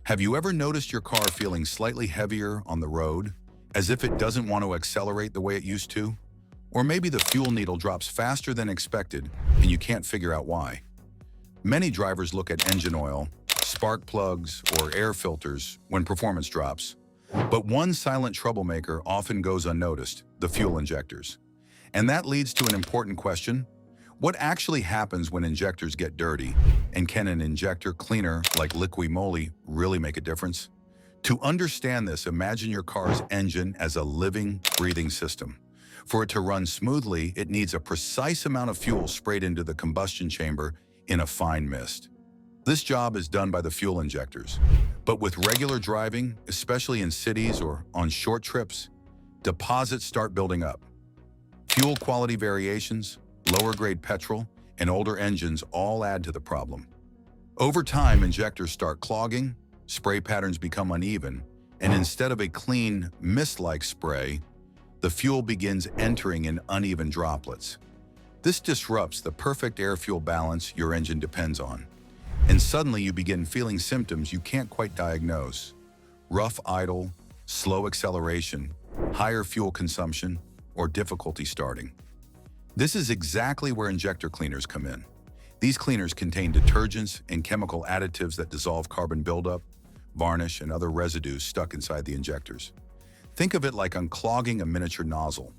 Have you ever noticed your car feeling slightly heavier on the road, as if it doesn't want to accelerate the way it used to? Or maybe the fuel needle drops faster than expected and you can't figure out why. Many drivers look at engine oil, spark plugs, or air filters when performance drops. But one silent troublemaker often goes unnoticed: the fuel injectors. And that leads to an important question. What actually happens when injectors get dirty? And can an injector cleaner like Liqui Moly really make a difference? To understand this, imagine your car's engine as a living, breathing system. For it to run smoothly, it needs a precise amount of fuel sprayed into the combustion chamber in a fine mist. This job is done by the fuel injectors. But with regular driving, especially in cities or on short trips, deposits start building up. Fuel quality variations, lower grade petrol, and older engines all add to the problem. Over time, injectors start clogging, spray patterns become uneven, and instead of a clean, mist-like spray, the fuel begins entering in uneven droplets. This disrupts the perfect air-fuel balance your engine depends on. And suddenly you begin feeling symptoms you can't quite diagnose: rough idle, slow acceleration, higher fuel consumption, or difficulty starting. This is exactly where injector cleaners come in. These cleaners contain detergents and chemical additives that dissolve carbon buildup, varnish, and other residues stuck inside the injectors. Think of it like unclogging a miniature nozzle.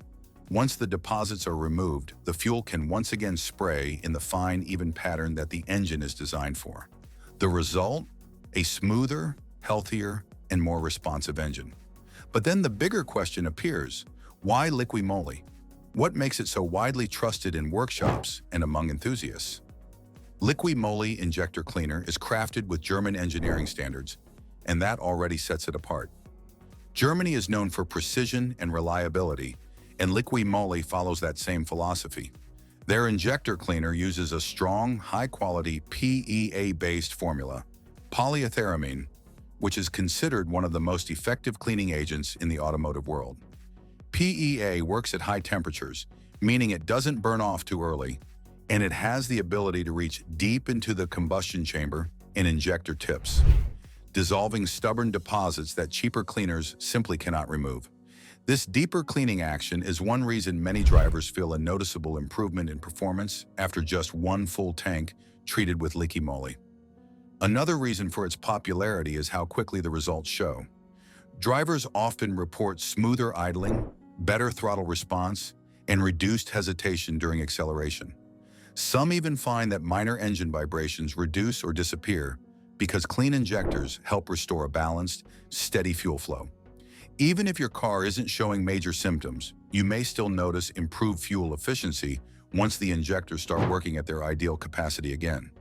Once the deposits are removed, the fuel can once again spray in the fine, even pattern that the engine is designed for. The result? A smoother, healthier, and more responsive engine. But then the bigger question appears: why Liqui Moly? What makes it so widely trusted in workshops and among enthusiasts? Liqui Moly Injector Cleaner is crafted with German engineering standards, and that already sets it apart. Germany is known for precision and reliability, and Liqui Moly follows that same philosophy. Their injector cleaner uses a strong, high-quality PEA-based formula, polyethylamine, which is considered one of the most effective cleaning agents in the automotive world. PEA works at high temperatures, meaning it doesn't burn off too early, and it has the ability to reach deep into the combustion chamber and injector tips, dissolving stubborn deposits that cheaper cleaners simply cannot remove. This deeper cleaning action is one reason many drivers feel a noticeable improvement in performance after just one full tank treated with Liqui Moly. Another reason for its popularity is how quickly the results show. Drivers often report smoother idling, better throttle response, and reduced hesitation during acceleration. Some even find that minor engine vibrations reduce or disappear because clean injectors help restore a balanced, steady fuel flow. Even if your car isn't showing major symptoms, you may still notice improved fuel efficiency once the injectors start working at their ideal capacity again.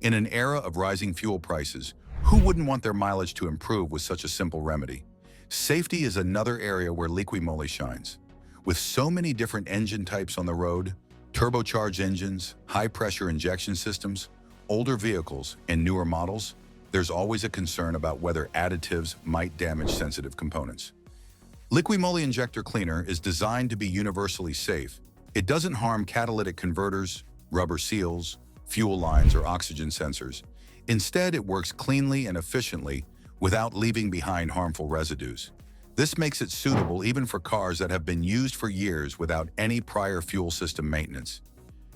In an era of rising fuel prices, who wouldn't want their mileage to improve with such a simple remedy? Safety is another area where Liqui Moly shines. With so many different engine types on the road, turbocharged engines, high-pressure injection systems, older vehicles, and newer models, there's always a concern about whether additives might damage sensitive components. Liqui Moly Injector Cleaner is designed to be universally safe. It doesn't harm catalytic converters, rubber seals, fuel lines, or oxygen sensors. Instead, it works cleanly and efficiently without leaving behind harmful residues. This makes it suitable even for cars that have been used for years without any prior fuel system maintenance.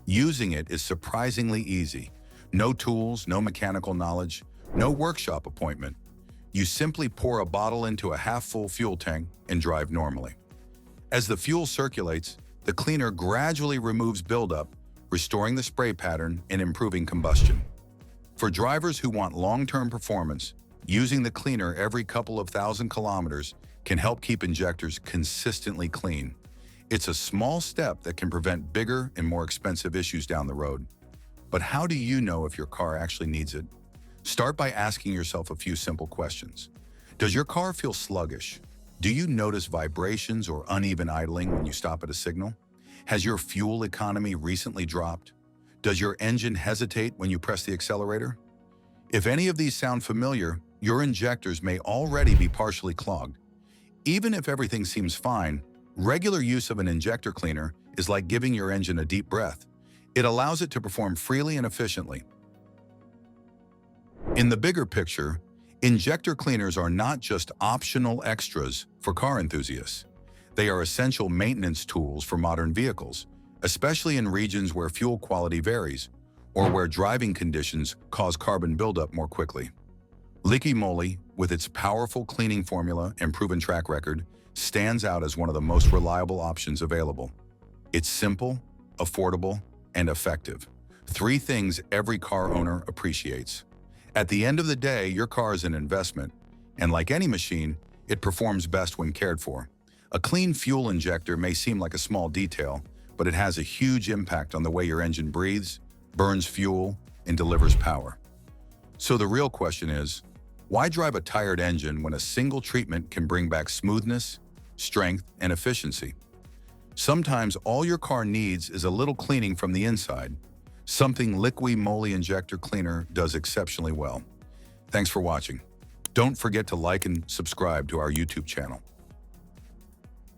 Using it is surprisingly easy. No tools, no mechanical knowledge, no workshop appointment. You simply pour a bottle into a half-full fuel tank and drive normally. As the fuel circulates, the cleaner gradually removes buildup, restoring the spray pattern and improving combustion. For drivers who want long-term performance, using the cleaner every couple of thousand kilometers can help keep injectors consistently clean. It's a small step that can prevent bigger and more expensive issues down the road. But how do you know if your car actually needs it? Start by asking yourself a few simple questions. Does your car feel sluggish? Do you notice vibrations or uneven idling when you stop at a signal? Has your fuel economy recently dropped? Does your engine hesitate when you press the accelerator? If any of these sound familiar, your injectors may already be partially clogged. Even if everything seems fine, regular use of an injector cleaner is like giving your engine a deep breath. It allows it to perform freely and efficiently. In the bigger picture, Injector cleaners are not just optional extras for car enthusiasts. They are essential maintenance tools for modern vehicles, especially in regions where fuel quality varies or where driving conditions cause carbon buildup more quickly. Liqui Moly, with its powerful cleaning formula and proven track record, stands out as one of the most reliable options available. It's simple, affordable, and effective. Three things every car owner appreciates. At the end of the day, your car is an investment, and like any machine, it performs best when cared for. A clean fuel injector may seem like a small detail, but it has a huge impact on the way your engine breathes, burns fuel, and delivers power. So the real question is, why drive a tired engine when a single treatment can bring back smoothness, strength, and efficiency? Sometimes all your car needs is a little cleaning from the inside, something Liqui Moly Injector Cleaner does exceptionally well. Thanks for watching. Don't forget to like and subscribe to our YouTube channel.